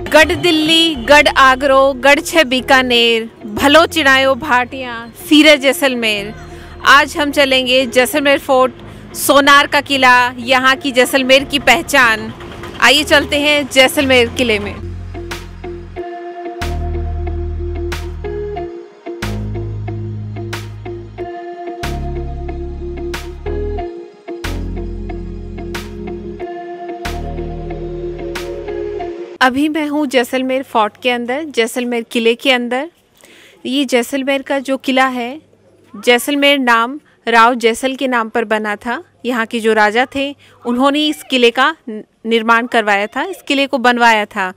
गढ़ दिल्ली, गढ़ आगरो, गढ़ छे बीकानेर, भलो चिड़ायो भाटियाँ, सीरे जैसलमेर। आज हम चलेंगे जैसलमेर फोर्ट, सोनार का किला, यहाँ की जैसलमेर की पहचान। आइए चलते हैं जैसलमेर किले में। अभी मैं हूँ जैसलमेर फोर्ट के अंदर, जैसलमेर किले के अंदर। ये जैसलमेर का जो किला है, जैसलमेर नाम राव जैसल के नाम पर बना था। यहाँ के जो राजा थे उन्होंने इस किले का निर्माण करवाया था, इस किले को बनवाया था।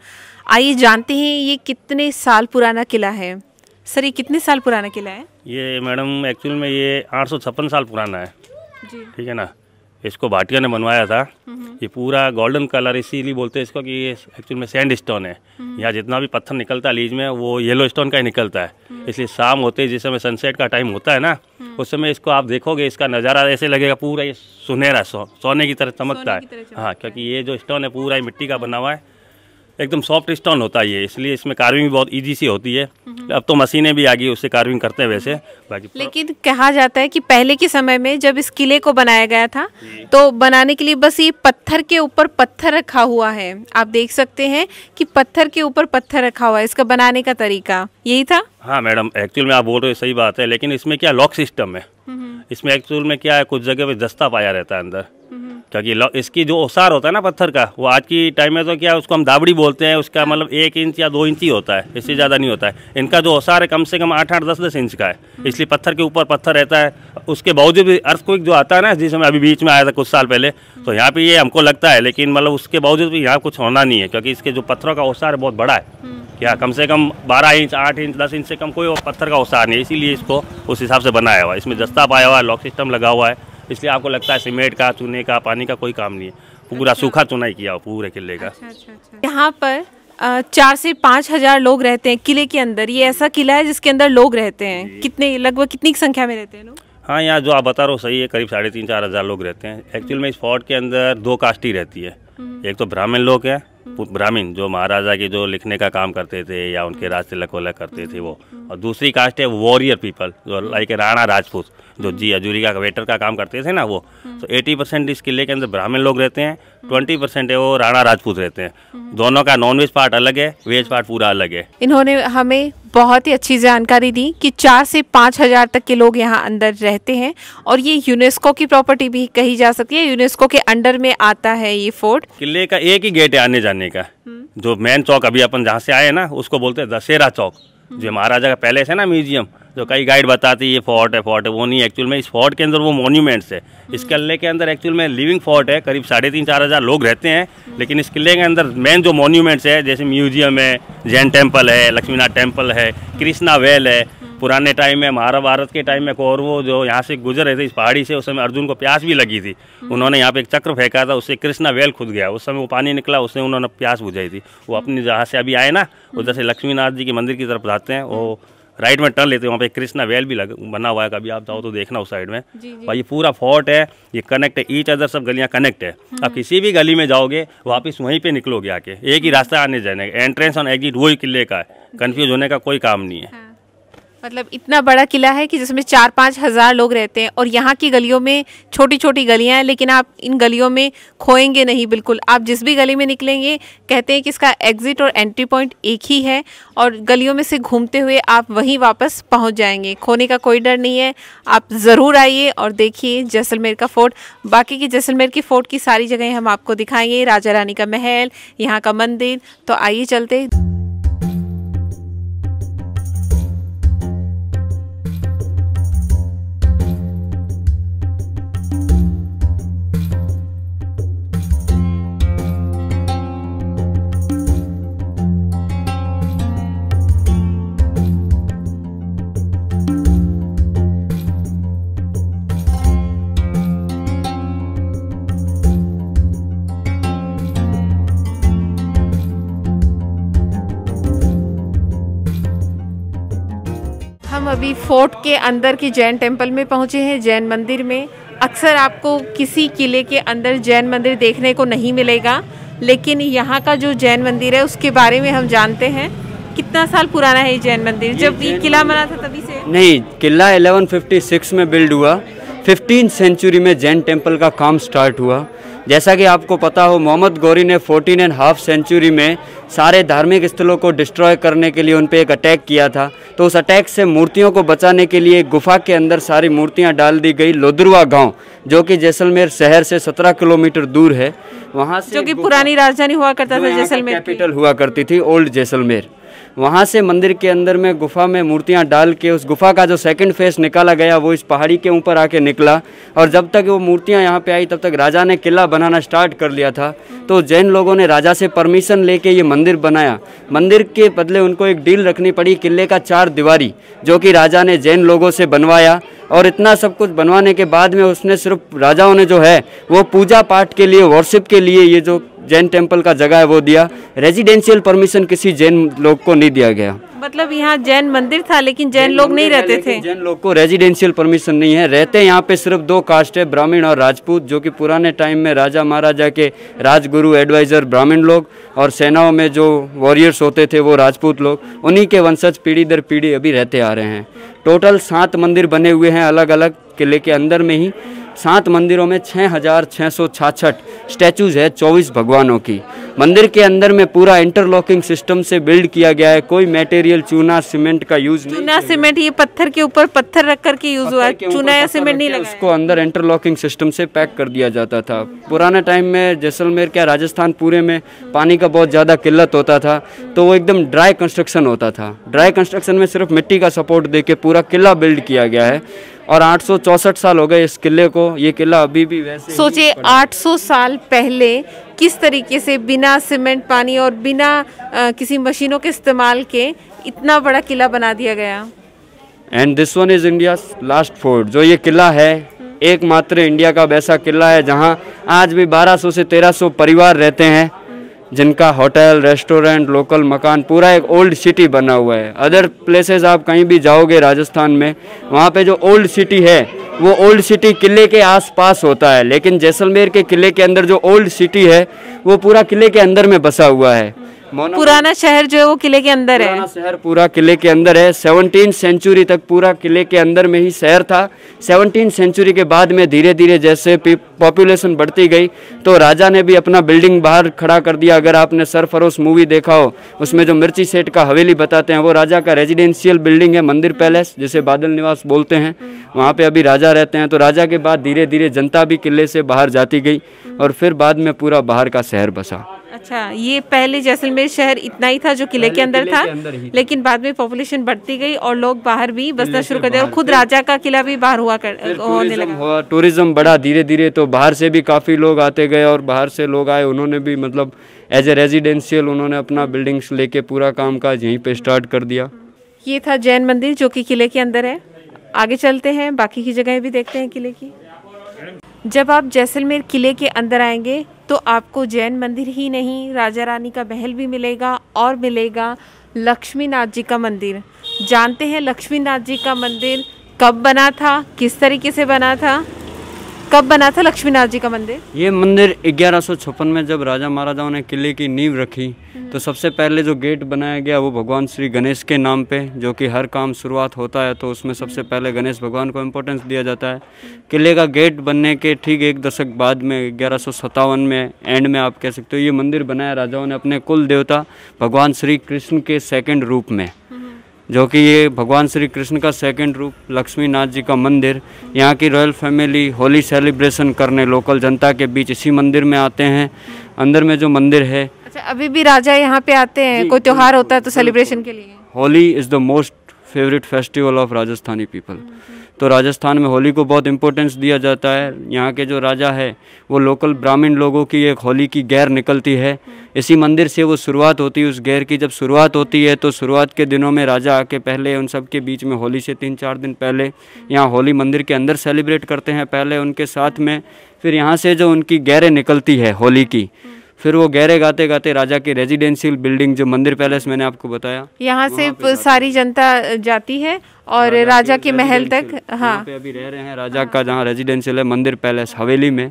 आइए जानते हैं ये कितने साल पुराना किला है। सर ये कितने साल पुराना किला है? ये मैडम एक्चुअल में ये 856 साल पुराना है जी। ठीक है ना। इसको भाटिया ने बनवाया था। ये पूरा गोल्डन कलर इसीलिए बोलते हैं इसको कि ये एक्चुअल में सैंड स्टोन है। यहाँ जितना भी पत्थर निकलता है लीज में वो येलो स्टोन का ही निकलता है। इसलिए शाम होते ही जिस समय सनसेट का टाइम होता है ना, उस समय इसको आप देखोगे, इसका नज़ारा ऐसे लगेगा पूरा ये सुनहरा सोने की तरह चमकता है। हाँ, क्योंकि ये जो स्टोन है पूरा मिट्टी का बना हुआ है, एकदम सॉफ्ट स्टोन होता है ये, इसलिए इसमें कार्विंग भी बहुत इजी सी होती है। अब तो मशीनें भी आ गई, उससे कार्विंग करते हैं वैसे। बाकी लेकिन कहा जाता है कि पहले के समय में जब इस किले को बनाया गया था तो बनाने के लिए बस ये पत्थर के ऊपर पत्थर रखा हुआ है। आप देख सकते हैं कि पत्थर के ऊपर पत्थर रखा हुआ है। इसका बनाने का तरीका यही था। हाँ मैडम, एक्चुअल में आप बोल रहे हो सही बात है, लेकिन इसमें क्या लॉक सिस्टम है। इसमें एक्चुअल में क्या है, कुछ जगह पे दस्ता पाया रहता है अंदर, क्योंकि इसकी जो ओसार होता है ना पत्थर का, वो आज की टाइम में तो क्या उसको हम दाबड़ी बोलते हैं। उसका मतलब 1 इंच या 2 इंच ही होता है, इससे ज़्यादा नहीं होता है। इनका जो ओसार है कम से कम 8-8, 10-10 इंच का है, इसलिए पत्थर के ऊपर पत्थर रहता है। उसके बावजूद भी अर्थक्वेक जो आता है ना, जिसमें अभी बीच में आया था कुछ साल पहले, तो यहाँ पे ये हमको लगता है, लेकिन मतलब उसके बावजूद भी यहाँ कुछ होना नहीं है, क्योंकि इसके जो पत्थरों का ओसार है बहुत बड़ा है। क्या कम से कम 12 इंच, 8 इंच, 10 इंच से कम कोई पत्थर का ओसार नहीं है, इसीलिए इसको उस हिसाब से बनाया हुआ है। इसमें दस्ता पाया हुआ है, लॉक सिस्टम लगा हुआ है, इसलिए आपको लगता है सीमेंट का, चूने का, पानी का कोई काम नहीं है। पूरा सूखा चुनाई किया हुआ पूरे किले का। यहाँ पर 4 से 5 हजार लोग रहते हैं किले के अंदर। ये ऐसा किला है जिसके अंदर लोग रहते हैं। कितने, लगभग कितनी संख्या में रहते हैं लोग? हाँ, यहाँ जो आप बता रहे हो सही है, करीब 3,500-4 हज़ार लोग रहते हैं। एक्चुअल में इस फोर्ट के अंदर 2 कास्ट ही रहती है। एक तो ब्राह्मण लोग हैं, ब्राह्मण जो महाराजा के जो लिखने का काम करते थे या उनके राज तिलक वलक करते थे वो, और दूसरी कास्ट है वॉरियर पीपल, जो लाइक राणा राजपूत, जो जी हजूरी का वेटर का काम करते थे ना वो। तो 80% इस किले के अंदर ब्राह्मण लोग रहते हैं, 20% है वो राणा राजपूत रहते हैं। दोनों का नॉन वेज पार्ट अलग है, वेज पार्ट पूरा अलग है। इन्होंने हमें बहुत ही अच्छी जानकारी दी कि 4 से 5 हजार तक के लोग यहाँ अंदर रहते हैं, और ये यूनेस्को की प्रॉपर्टी भी कही जा सकती है। यूनेस्को के अंडर में आता है ये फोर्ट। किले का एक ही गेट है आने जाने का। जो मेन चौक अभी अपन जहाँ से आए ना, उसको बोलते हैं दशहरा चौक, जो महाराजा का पैलेस है ना, म्यूजियम, जो कई गाइड बताती है ये फोर्ट है, फोर्ट है, वो नहीं। एक्चुअल में इस फोर्ट के अंदर वो मॉन्यूमेंट्स है। इस किले के अंदर एक्चुअल में लिविंग फोर्ट है, करीब 3,500-4 हज़ार लोग रहते हैं, लेकिन इस किले के अंदर मेन जो मॉन्यूमेंट्स है, जैसे म्यूजियम है, जैन टेम्पल है, लक्ष्मीनाथ टेम्पल है, कृष्णा वेल है। पुराने टाइम में महाभारत के टाइम में कौरवों जो यहाँ से गुजर रहे थे इस पहाड़ी से, उस समय अर्जुन को प्यास भी लगी थी। उन्होंने यहाँ पे एक चक्र फेंका था, उससे कृष्णा वेल खुद गया। उस समय वो पानी निकला, उससे उन्होंने प्यास बुझाई थी। वो अपनी जहाँ से अभी आए ना, उधर से लक्ष्मीनाथ जी के मंदिर की तरफ जाते हैं, वो राइट में टर्न लेते हैं, वहाँ पे कृष्णा वेल भी बना हुआ है। कभी आप जाओ तो देखना उस साइड में। भाई ये पूरा फोर्ट है, ये कनेक्ट है, ईच अदर सब गलियाँ कनेक्ट है। आप किसी भी गली में जाओगे वापस वहीं पे निकलोगे आके, एक ही रास्ता आने जाने का, एंट्रेंस और एग्जिट वही किले का है। कन्फ्यूज होने का कोई काम नहीं है। मतलब इतना बड़ा किला है कि जिसमें 4-5 हजार लोग रहते हैं, और यहाँ की गलियों में छोटी छोटी गलियाँ हैं, लेकिन आप इन गलियों में खोएंगे नहीं बिल्कुल। आप जिस भी गली में निकलेंगे, कहते हैं कि इसका एग्जिट और एंट्री पॉइंट एक ही है, और गलियों में से घूमते हुए आप वहीं वापस पहुँच जाएंगे। खोने का कोई डर नहीं है। आप ज़रूर आइए और देखिए जैसलमेर का फोर्ट। बाकी की जैसलमेर की फोर्ट की सारी जगहें हम आपको दिखाएंगे, राजा रानी का महल, यहाँ का मंदिर। तो आइए चलते। हम अभी फोर्ट के अंदर की जैन टेम्पल में पहुंचे हैं, जैन मंदिर में। अक्सर आपको किसी किले के अंदर जैन मंदिर देखने को नहीं मिलेगा, लेकिन यहाँ का जो जैन मंदिर है उसके बारे में हम जानते हैं। कितना साल पुराना है ये जैन मंदिर? जब ये किला बना था तभी से? नहीं, किला 1156 में बिल्ड हुआ। 15th सेंचुरी में जैन टेम्पल का काम स्टार्ट हुआ। जैसा कि आपको पता हो, मोहम्मद गौरी ने 14.5 सेंचुरी में सारे धार्मिक स्थलों को डिस्ट्रॉय करने के लिए उन पर एक अटैक किया था। तो उस अटैक से मूर्तियों को बचाने के लिए गुफा के अंदर सारी मूर्तियां डाल दी गई। लोदरुआ गांव, जो कि जैसलमेर शहर से 17 किलोमीटर दूर है, वहां से, जो कि पुरानी राजधानी हुआ करता था जैसलमेर, कैपिटल हुआ करती थी ओल्ड जैसलमेर। वहाँ से मंदिर के अंदर में गुफा में मूर्तियाँ डाल के उस गुफा का जो सेकंड फेस निकाला गया वो इस पहाड़ी के ऊपर आके निकला। और जब तक वो मूर्तियाँ यहाँ पे आई तब तक राजा ने किला बनाना स्टार्ट कर लिया था। तो जैन लोगों ने राजा से परमिशन लेके ये मंदिर बनाया। मंदिर के बदले उनको एक डील रखनी पड़ी, किले का 4 दीवारी, जो कि राजा ने जैन लोगों से बनवाया। और इतना सब कुछ बनवाने के बाद में उसने सिर्फ राजाओं ने जो है वो पूजा पाठ के लिए, वर्शिप के लिए ये जो जैन टेम्पल का जगह है वो दिया। रेजिडेंशियल परमिशन किसी जैन लोग को नहीं दिया गया। मतलब यहाँ जैन मंदिर था लेकिन जैन लोग नहीं रहते थे। जैन लोग को रेजिडेंशियल परमिशन नहीं है। रहते यहाँ पे सिर्फ 2 कास्ट है, ब्राह्मण और राजपूत, जो कि पुराने टाइम में राजा महाराजा के राजगुरु एडवाइजर ब्राह्मण लोग, और सेनाओं में जो वॉरियर्स होते थे वो राजपूत लोग। उन्हीं के वंशज पीढ़ी दर पीढ़ी अभी रहते आ रहे हैं। टोटल 7 मंदिर बने हुए हैं अलग अलग किले के अंदर में ही। 7 मंदिरों में 6666 स्टैचूज है 24 भगवानों की। मंदिर के अंदर में पूरा इंटरलॉकिंग सिस्टम से बिल्ड किया गया है। कोई मटेरियल चूना सीमेंट का यूज नहीं। चूना सीमेंट, ये पत्थर के ऊपर पत्थर रख कर के यूज हुआ है, चूना या सीमेंट नहीं लगा। उसको अंदर इंटरलॉकिंग सिस्टम से पैक कर दिया जाता था। पुराने टाइम में जैसलमेर क्या राजस्थान पूरे में पानी का बहुत ज़्यादा किल्लत होता था, तो वो एकदम ड्राई कंस्ट्रक्शन होता था। ड्राई कंस्ट्रक्शन में सिर्फ मिट्टी का सपोर्ट देके पूरा किला बिल्ड किया गया है। और 864 साल हो गए इस किले को। ये किला अभी भी वैसे सोचिए 800 साल पहले किस तरीके से बिना सीमेंट, पानी और बिना किसी मशीनों के इस्तेमाल के इतना बड़ा किला बना दिया गया। And this one is India last fort. जो ये किला है एकमात्र इंडिया का वैसा किला है जहाँ आज भी 1200 से 1300 परिवार रहते हैं, जिनका होटल, रेस्टोरेंट, लोकल मकान, पूरा एक ओल्ड सिटी बना हुआ है। अदर प्लेसेस आप कहीं भी जाओगे राजस्थान में, वहाँ पे जो ओल्ड सिटी है वो ओल्ड सिटी किले के आसपास होता है, लेकिन जैसलमेर के किले के अंदर जो ओल्ड सिटी है वो पूरा किले के अंदर में बसा हुआ है। पुराना शहर जो है वो किले के अंदर है। पुराना शहर पूरा किले के अंदर है। 17th सेंचुरी तक पूरा किले के अंदर में ही शहर था। 17th सेंचुरी के बाद में धीरे धीरे जैसे पॉपुलेशन बढ़ती गई तो राजा ने भी अपना बिल्डिंग बाहर खड़ा कर दिया। अगर आपने सरफरोश मूवी देखा हो, उसमें जो मिर्ची सेठ का हवेली बताते हैं वो राजा का रेजिडेंशियल बिल्डिंग है, मंदिर पैलेस जिसे बादल निवास बोलते हैं। वहाँ पे अभी राजा रहते हैं। तो राजा के बाद धीरे धीरे जनता भी किले से बाहर जाती गई और फिर बाद में पूरा बाहर का शहर बसा। अच्छा, ये पहले जैसलमेर शहर इतना ही था जो किले के अंदर था, लेकिन बाद में पॉपुलेशन बढ़ती गई और लोग बाहर भी बसना शुरू कर दिया और खुद राजा का किला भी बाहर होने लगा। टूरिज्म बढ़ा धीरे धीरे, तो बाहर से भी काफ़ी लोग आते गए और बाहर से लोग आए, उन्होंने भी मतलब एज ए रेजिडेंशियल उन्होंने अपना बिल्डिंग्स लेके पूरा काम काज यहीं पे स्टार्ट कर दिया। ये था जैन मंदिर जो कि किले के अंदर है। आगे चलते हैं, बाकी की जगह भी देखते हैं किले की। जब आप जैसलमेर किले के अंदर आएंगे तो आपको जैन मंदिर ही नहीं, राजा रानी का महल भी मिलेगा और मिलेगा लक्ष्मीनाथ जी का मंदिर। जानते हैं लक्ष्मीनाथ जी का मंदिर कब बना था, किस तरीके से बना था, कब बना था लक्ष्मीनाथ जी का मंदिर? ये मंदिर 1156 में जब राजा महाराजाओं ने किले की नींव रखी तो सबसे पहले जो गेट बनाया गया वो भगवान श्री गणेश के नाम पे, जो कि हर काम शुरुआत होता है तो उसमें सबसे पहले गणेश भगवान को इम्पोर्टेंस दिया जाता है। किले का गेट बनने के ठीक 1 दशक बाद में 1157 में एंड में आप कह सकते हो ये मंदिर बनाया राजाओं ने अपने कुल देवता भगवान श्री कृष्ण के सेकंड रूप में, जो कि ये भगवान श्री कृष्ण का सेकंड रूप लक्ष्मीनाथ जी का मंदिर। यहाँ की रॉयल फैमिली होली सेलिब्रेशन करने लोकल जनता के बीच इसी मंदिर में आते हैं। अंदर में जो मंदिर है, अच्छा, अभी भी राजा यहाँ पे आते हैं, कोई त्योहार होता है तो सेलिब्रेशन के लिए? Holi is the most favourite festival of Rajasthani people. तो राजस्थान में होली को बहुत इम्पोर्टेंस दिया जाता है। यहाँ के जो राजा है वो लोकल ब्राह्मण लोगों की एक होली की गैर निकलती है, इसी मंदिर से वो शुरुआत होती है। उस गैर की जब शुरुआत होती है तो शुरुआत के दिनों में राजा आके पहले उन सब के बीच में होली से 3-4 दिन पहले यहाँ होली मंदिर के अंदर सेलिब्रेट करते हैं पहले उनके साथ में। फिर यहाँ से जो उनकी गैरें निकलती है होली की, फिर वो गहरे गाते गाते राजा की रेजिडेंशियल बिल्डिंग जो मंदिर पैलेस मैंने आपको बताया, यहाँ से सारी जनता जाती है और राजा के महल तक। हाँ, पे अभी रह रहे हैं राजा का जहाँ रेजिडेंशियल है मंदिर पैलेस हवेली में,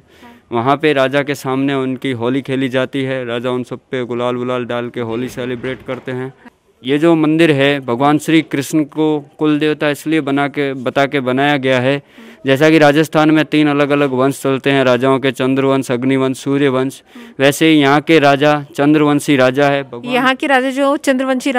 वहाँ पे राजा के सामने उनकी होली खेली जाती है। राजा उन सब पे गुलाल वुलाल डाल के होली सेलिब्रेट करते हैं। ये जो मंदिर है भगवान श्री कृष्ण को कुल देवता इसलिए बता के बनाया गया है। जैसा कि राजस्थान में 3 अलग अलग वंश चलते हैं राजाओं के, चंद्रवंश, अग्निवंश, सूर्यवंश, वैसे ही यहाँ के राजा चंद्रवंशी राजा है। यहाँ के राजा जो चंद्रवंशी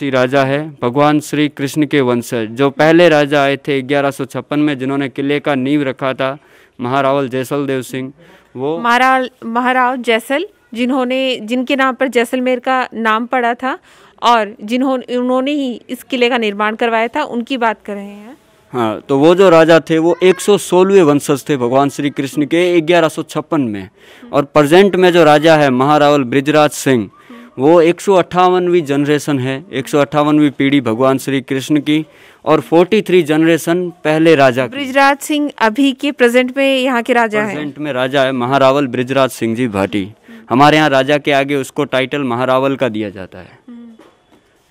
राजा है भगवान श्री कृष्ण के वंशज। जो पहले राजा आए थे 1156 में, जिन्होंने किले का नींव रखा था, महारावल जैसल देव सिंह, वो महाराव जैसल, जिनके नाम पर जैसलमेर का नाम पड़ा था और उन्होंने ही इस किले का निर्माण करवाया था, उनकी बात कर रहे हैं। हाँ, तो वो जो राजा थे वो 116वें वंशज थे भगवान श्री कृष्ण के 1156 में। और प्रेजेंट में जो राजा है महारावल बृजराज सिंह, वो 158वीं जनरेशन है, 158वीं पीढ़ी भगवान श्री कृष्ण की, और 43 जनरेशन पहले राजा। बृजराज सिंह अभी के प्रेजेंट में यहाँ के राजा हैं। प्रेजेंट में राजा है महारावल बृजराज सिंह जी भाटी। हमारे यहाँ राजा के आगे उसको टाइटल महारावल का दिया जाता है।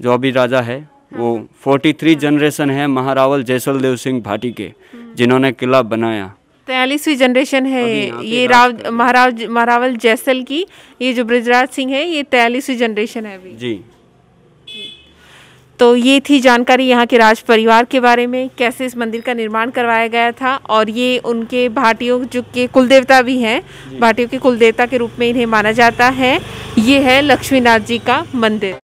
जो अभी राजा है वो 43 जनरेशन है महारावल जैसल देव सिंह भाटी के, जिन्होंने किला बनाया। 43वीं जनरेशन है ये महारावल जैसल की। ये जो बृजराज सिंह है ये 43वीं जनरेशन है अभी जी। तो ये थी जानकारी यहाँ के राज परिवार के बारे में, कैसे इस मंदिर का निर्माण करवाया गया था। और ये उनके भाटियों जो के कुलदेवता भी हैं, भाटियों के कुलदेवता के रूप में इन्हें माना जाता है। ये है लक्ष्मीनाथ जी का मंदिर।